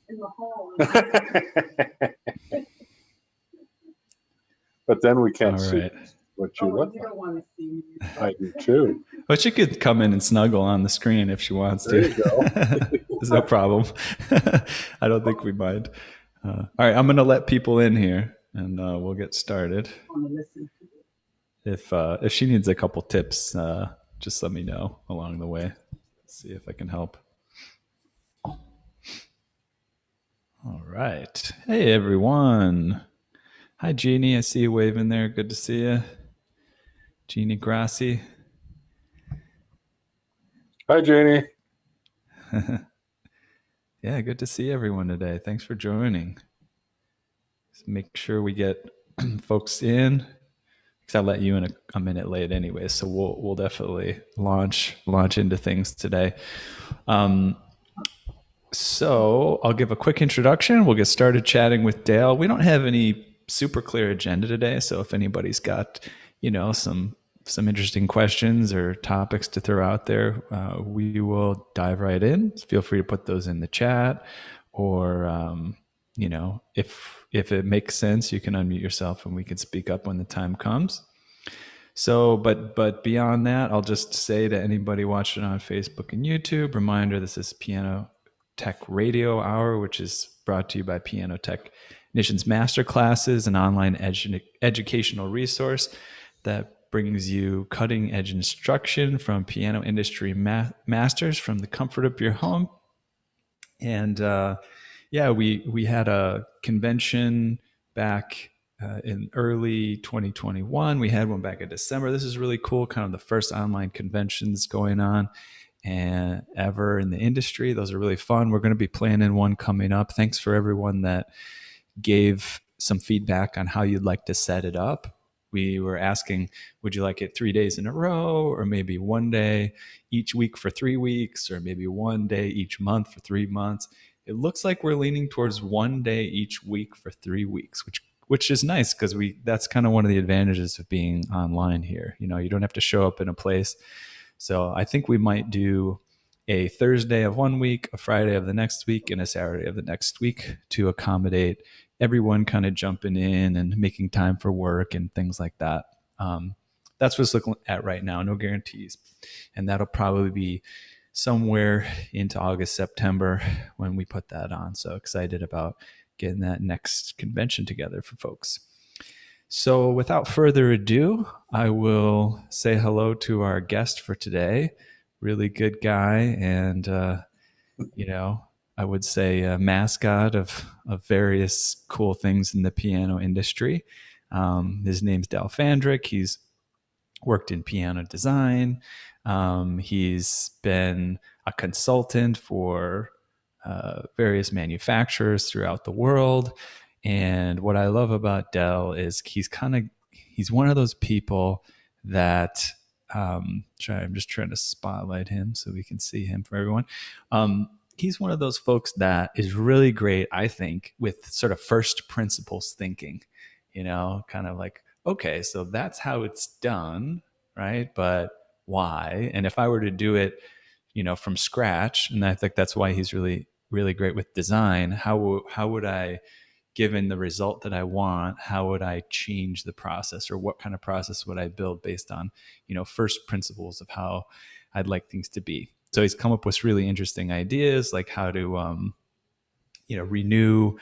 in the hall. But then we can't All see right. what you look You like. don't want to see me. I do too. But she could come in and snuggle on the screen if she wants There to. you go. There's no problem. I don't think we mind. All right, I'm going to let people in here, and we'll get started. I want to listen to it. If she needs a couple tips, just let me know along the way. See if I can help. All right. Hey, everyone. Hi, Jeannie. I see you waving there. Good to see you. Jeannie Grassi. Hi, Janie. Yeah, good to see everyone today. Thanks for joining. Just make sure we get folks in, because I'll let you in a minute late anyway. So we'll definitely launch into things today. So I'll give a quick introduction. We'll get started chatting with Dale. We don't have any super clear agenda today, so if anybody's got some interesting questions or topics to throw out there, we will dive right in. Feel free to put those in the chat, or if it makes sense, you can unmute yourself and we can speak up when the time comes. So, but beyond that, I'll just say to anybody watching on Facebook and YouTube, reminder, this is Piano Tech Radio Hour, which is brought to you by Piano Technicians Masterclasses, an online educational resource that brings you cutting edge instruction from piano industry masters from the comfort of your home. And we had a convention back in early 2021. We had one back in December. This is really cool, kind of the first online conventions going on and ever in the industry. Those are really fun. We're going to be planning one coming up. Thanks for everyone that gave some feedback on how you'd like to set it up. We were asking, would you like it 3 days in a row, or maybe one day each week for 3 weeks, or maybe one day each month for 3 months? It looks like we're leaning towards one day each week for 3 weeks, which is nice, because that's kind of one of the advantages of being online here. You don't have to show up in a place. So I think we might do a Thursday of one week, a Friday of the next week, and a Saturday of the next week to accommodate everyone kind of jumping in and making time for work and things like that. That's what's looking at right now. No guarantees. And that'll probably be somewhere into August, September when we put that on. So excited about getting that next convention together for folks. So without further ado, I will say hello to our guest for today. Really good guy, and I would say a mascot of various cool things in the piano industry. His name's Dale Fandrick. He's worked in piano design. He's been a consultant for various manufacturers throughout the world. And what I love about Dell is he's one of those people that I'm just trying to spotlight him so we can see him for everyone. He's one of those folks that is really great, I think, with sort of first principles thinking, kind of like, okay, so that's how it's done, right? But why? And if I were to do it, from scratch, and I think that's why he's really, really great with design, how would I, given the result that I want, how would I change the process, or what kind of process would I build based on, first principles of how I'd like things to be? So he's come up with really interesting ideas, like how to, renew.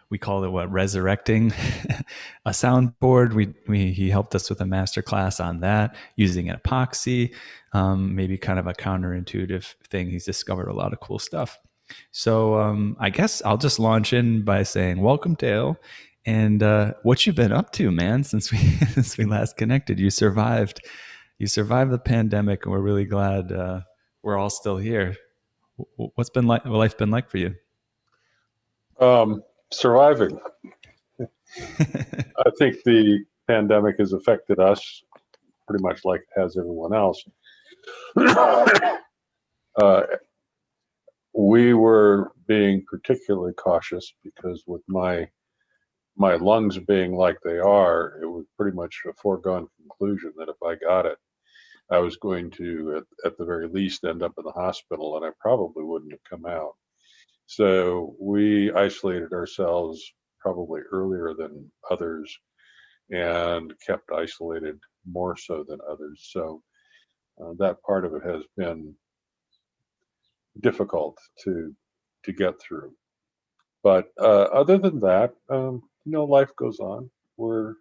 We call it resurrecting a soundboard. He helped us with a masterclass on that using an epoxy, maybe kind of a counterintuitive thing. He's discovered a lot of cool stuff. So I guess I'll just launch in by saying, welcome, Dale. And what you've been up to, man, since we last connected. You survived the pandemic, and we're really glad we're all still here. What's life been like for you? Surviving. I think the pandemic has affected us pretty much like it has everyone else. We were being particularly cautious because with my lungs being like they are, it was pretty much a foregone conclusion that if I got it, I was going to, at the very least, end up in the hospital, and I probably wouldn't have come out. So we isolated ourselves probably earlier than others and kept isolated more so than others. So that part of it has been difficult to get through. But other than that, life goes on. We're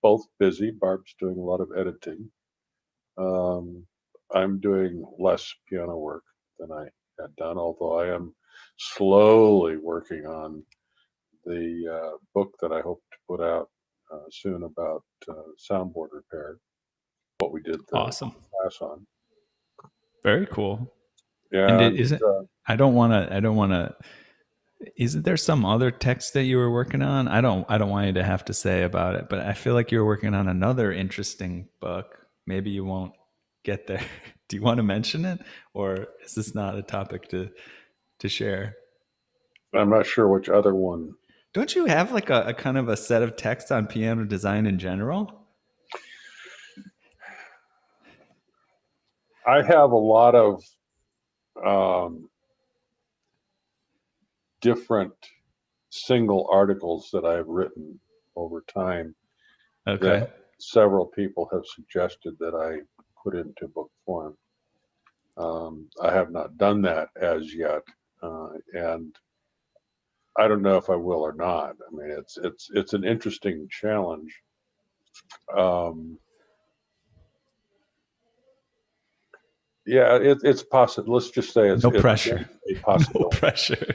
both busy. Barb's doing a lot of editing. Um, I'm doing less piano work than I had done, although I am slowly working on the book that I hope to put out soon about soundboard repair, what we did the Awesome. class on. Very cool. And And it isn't, I don't want to, isn't there some other text that you were working on? I don't want you to have to say about it, but I feel like you were working on another interesting book. Maybe you won't get there. Do you want to mention it, or is this not a topic to share? I'm not sure which other one. Don't you have like a kind of a set of text on piano design in general? I have a lot of different single articles that I've written over time Okay. that several people have suggested that I put into book form. I have not done that as yet, and I don't know if I will or not. I mean, it's an interesting challenge. Yeah, it's possible. Let's just say No pressure. a possibility. No pressure.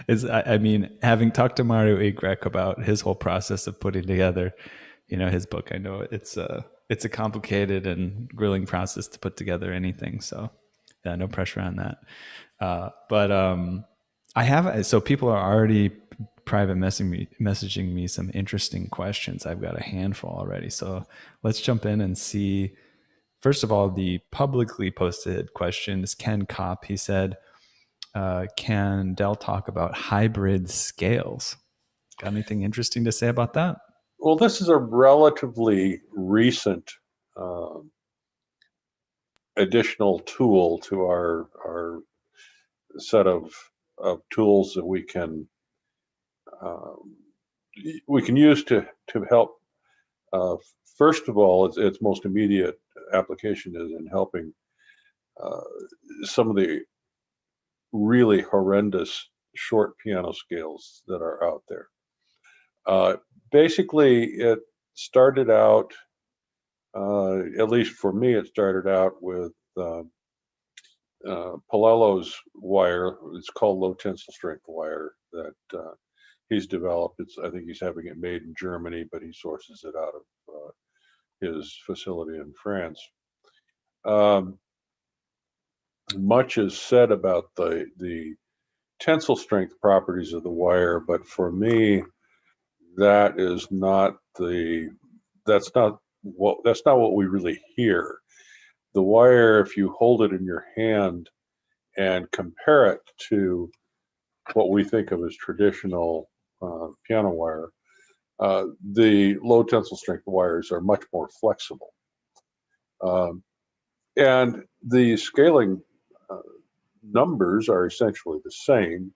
I mean, having talked to Mario Igrek about his whole process of putting together, his book, I know it's a complicated and grueling process to put together anything. So, yeah, no pressure on that. But so people are already private messaging me some interesting questions. I've got a handful already. So let's jump in and see. First of all, the publicly posted questions. Ken Kopp, he said, can Dell talk about hybrid scales? Got anything interesting to say about that? Well, this is a relatively recent um, additional tool to our set of tools that um, we can use to help. Uh, First of all, its most immediate application is in helping uh, some of the really horrendous short piano scales that are out there. Basically, it started out, at least for me, it started out with Palello's wire. It's called low tensile strength wire that he's developed. I think he's having it made in Germany, but he sources it out of his facility in France. Um, Much is said about the tensile strength properties of the wire, but for me, that is not that's not what we really hear. The wire, if you hold it in your hand and compare it to what we think of as traditional piano wire, the low tensile strength wires are much more flexible. And the scaling numbers are essentially the same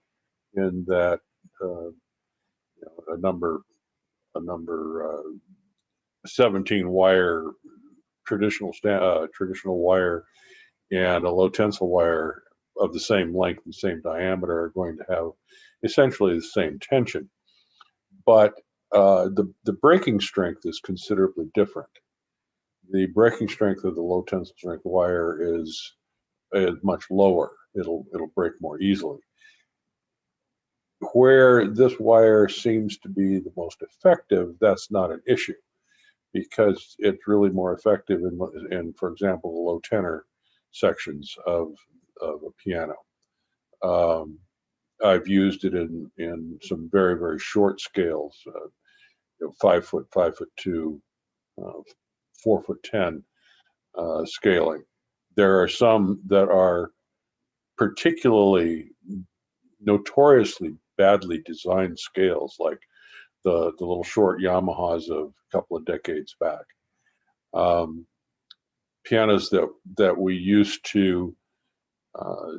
in that a number 17 wire traditional wire and a low tensile wire of the same length and same diameter are going to have essentially the same tension, but the breaking strength is considerably different. The breaking strength of the low tensile strength wire is much lower. It'll break more easily. Where this wire seems to be the most effective, that's not an issue because it's really more effective in for example, the low tenor sections of a piano. I've used it in some very, very short scales, 5 foot, 5'2", 4'10" scaling. There are some that are particularly notoriously badly designed scales, like the little short Yamahas of a couple of decades back. Pianos that we used to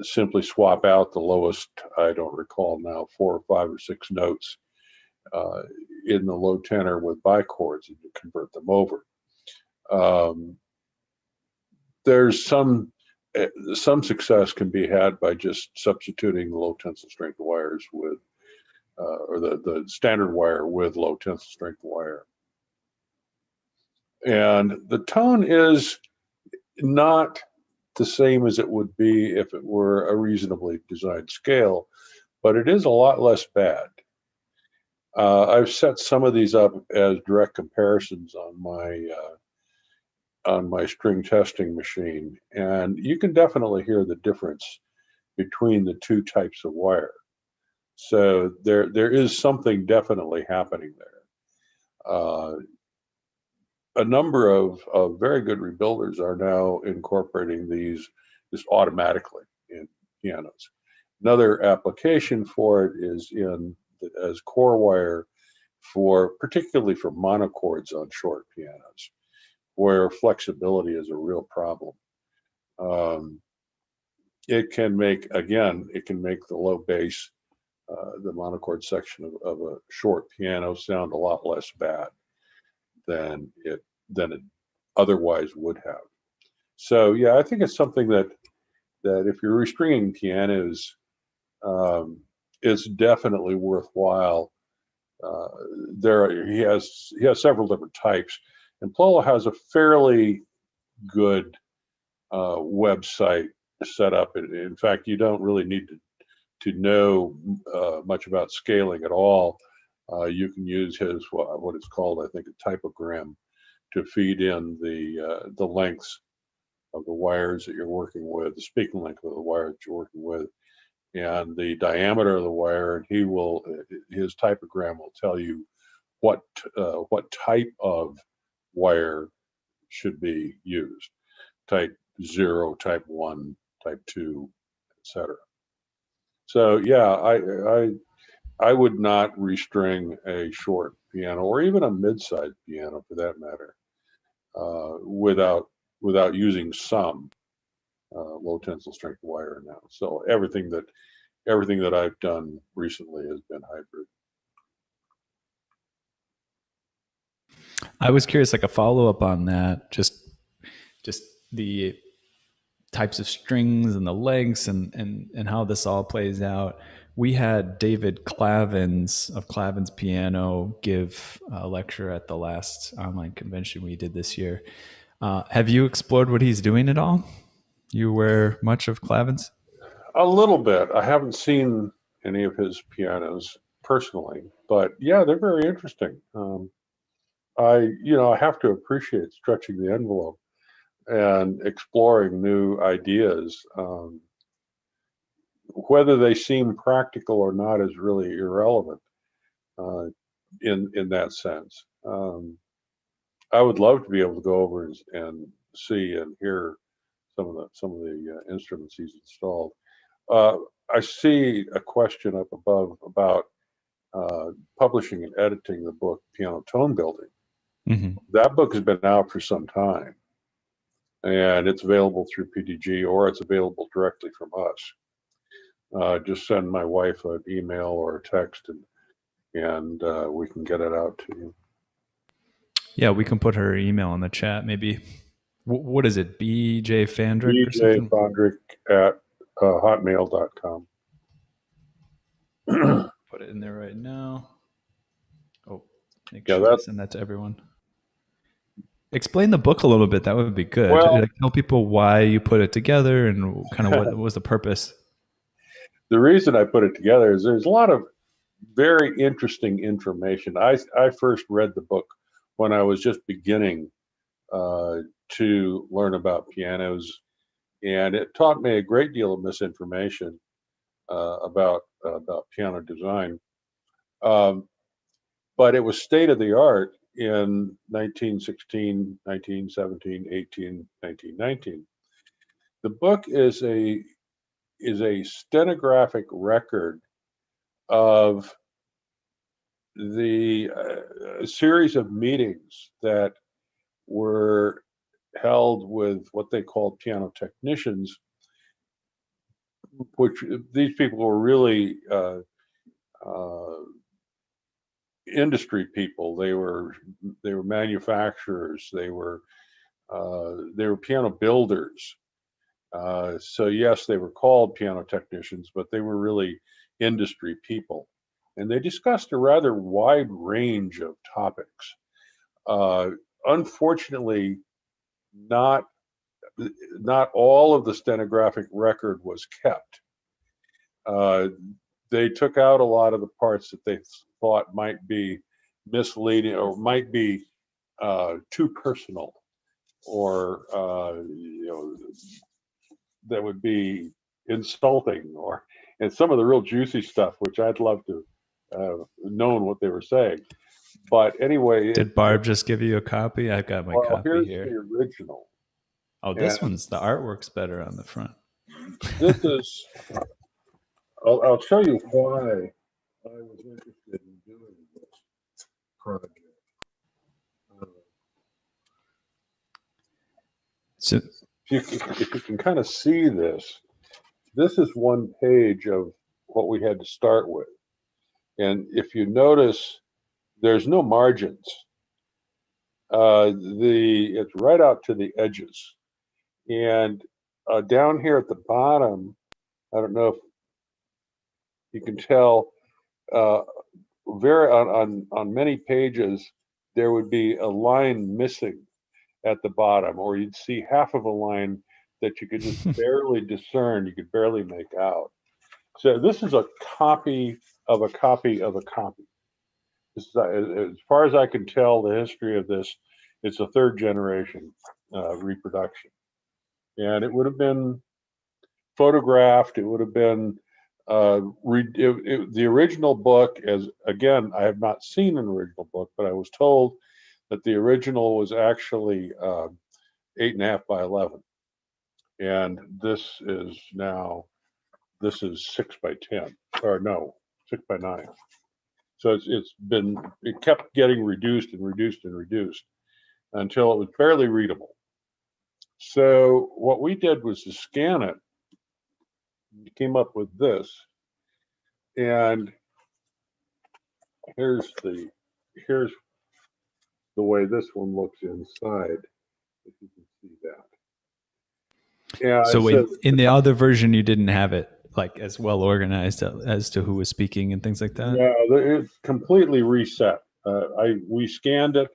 simply swap out the lowest, I don't recall now, 4 or 5 or 6 notes in the low tenor with bichords, and you convert them over. There's some success can be had by just substituting the low tensile strength wires with, or the standard wire with low tensile strength wire. And the tone is not the same as it would be if it were a reasonably designed scale, but it is a lot less bad. I've set some of these up as direct comparisons on my string testing machine, and you can definitely hear the difference between the two types of wire. So there is something definitely happening there. A number of very good rebuilders are now incorporating these just automatically in pianos. Another application for it is as core wire particularly for monochords on short pianos, where flexibility is a real problem. It can make the low bass, the monochord section of a short piano sound a lot less bad than it otherwise would have. So yeah, I think it's something that if you're restringing pianos, it's definitely worthwhile. He has several different types, and Plola has a fairly good website set up. In fact, you don't really need to know much about scaling at all. You can use his what is called, I think, a typogram to feed in the lengths of the wires that you're working with, the speaking length of the wire that you're working with, and the diameter of the wire, and his typogram will tell you what type of wire should be used. Type 0, type 1, type 2, etc. So yeah, I would not restring a short piano or even a mid-sized piano for that matter without using some low tensile strength wire now. So everything that I've done recently has been hybrid. I was curious, like a follow up on that, just the types of strings and the lengths and how this all plays out. We had David Clavins of Clavins Piano give a lecture at the last online convention we did this year. Have you explored what he's doing at all? You aware much of Clavins? A little bit. I haven't seen any of his pianos personally, but yeah, they're very interesting. I have to appreciate stretching the envelope and exploring new ideas. Whether they seem practical or not is really irrelevant in that sense. I would love to be able to go over and see and hear some of the instruments he's installed. I see a question up above about publishing and editing the book Piano Tone Building. Mm-hmm. That book has been out for some time, and it's available through PDG or it's available directly from us. Just send my wife an email or a text, and we can get it out to you. Yeah, we can put her email in the chat. Maybe what is it? BJ Fandrick or something? BJ Fandrick at hotmail.com. Put it in there right now. Oh, make Yeah, sure I send that to everyone. Explain the book a little bit. That would be good. Well, tell people why you put it together and kind of what was the purpose. The reason I put it together is there's a lot of very interesting information. I first read the book when I was just beginning to learn about pianos, and it taught me a great deal of misinformation about piano design. But it was state of the art in 1916, 1917, 18, 1919. The book is a stenographic record of the series of meetings that were held with what they called piano technicians which these people were really industry people. They were manufacturers. They were piano builders. So yes, they were called piano technicians, but they were really industry people, and they discussed a rather wide range of topics. Unfortunately, not all of the stenographic record was kept. They took out a lot of the parts that they thought might be misleading or might be too personal, or that would be insulting, and some of the real juicy stuff, which I'd love to known what they were saying. But anyway, did Barb just give you a copy? I've got my copy here's here. the original. Oh, this one's, the artwork's better on the front. This is, I'll show you why I was interested in doing this project. So, If you can kind of see this, this is one page of what we had to start with. And if you notice, there's no margins. It's right out to the edges. And down here at the bottom, I don't know if you can tell, on many pages, there would be a line missing at the bottom, or you'd see half of a line that you could just barely discern, you could barely make out. So this is a copy of a copy of a copy. This is, as far as I can tell, the history of this, it's a third generation reproduction. And it would have been photographed, it would have been the original book, as again, I have not seen an original book, but I was told that the original was actually 8.5 by 11. And this is 6 by 10, or no, 6 by 9. So it kept getting reduced and reduced and reduced until it was barely readable. So what we did was to scan it. We came up with this, and here's the way this one looks inside, if you can see that. Yeah. So in the other version, you didn't have it like as well organized as to who was speaking and things like that. Yeah, it's completely reset. We scanned it,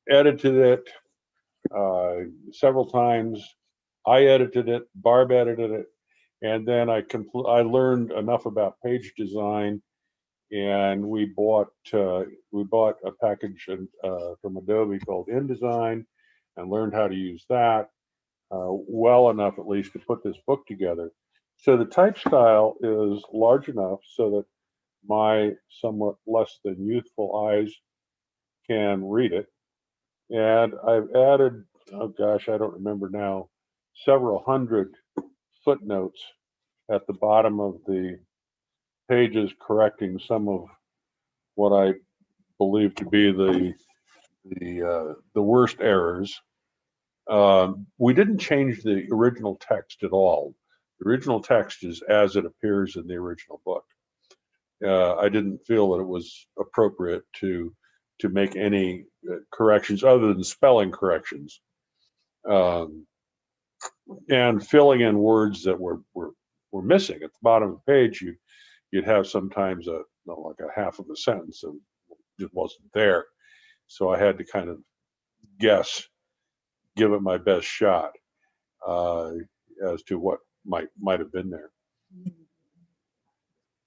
edited it several times. I edited it. Barb edited it, and then I learned enough about page design, and we bought a package from Adobe called InDesign, and learned how to use that well enough, at least, to put this book together. So the type style is large enough so that my somewhat less than youthful eyes can read it. And I've added, oh gosh, I don't remember now, several hundred footnotes at the bottom of the pages, correcting some of what I believe to be the worst errors. We didn't change the original text at all. The original text is as it appears in the original book. I didn't feel that it was appropriate to make any corrections other than spelling corrections, and filling in words that were missing at the bottom of the page. You'd have sometimes like a half of a sentence and it wasn't there, so I had to kind of guess, give it my best shot as to what might have been there.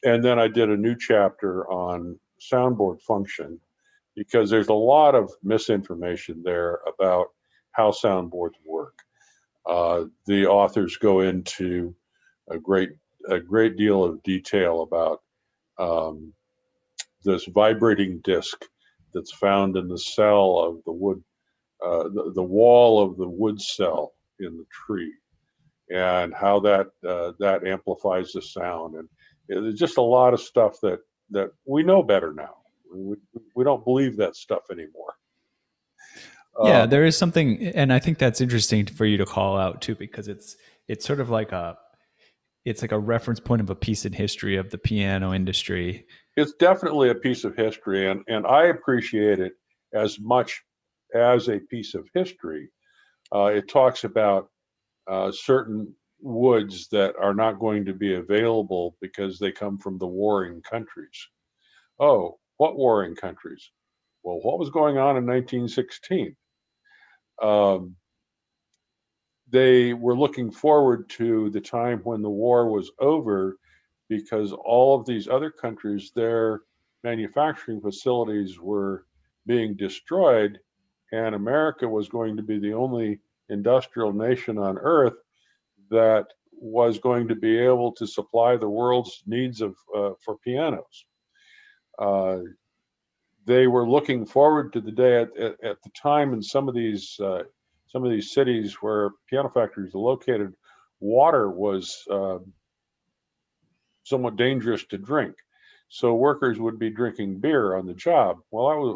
And then I did a new chapter on soundboard function, because there's a lot of misinformation there about how soundboards work. The authors go into a great deal of detail about this vibrating disc that's found in the cell of the wood, the wall of the wood cell in the tree, and how that amplifies the sound. And there's just a lot of stuff that we know better now. We don't believe that stuff anymore. Yeah, there is something, and I think that's interesting for you to call out too, because it's sort of like it's like a reference point of a piece in history of the piano industry. It's definitely a piece of history, and I appreciate it as much as a piece of history. It talks about certain woods that are not going to be available because they come from the warring countries. Oh, what warring countries? Well, what was going on in 1916? Um, they were looking forward to the time when the war was over because all of these other countries, their manufacturing facilities were being destroyed, and America was going to be the only industrial nation on earth that was going to be able to supply the world's needs of for pianos. Uh, they were looking forward to the day at the time in some of these cities where piano factories are located. Water was somewhat dangerous to drink, so workers would be drinking beer on the job. Well, that was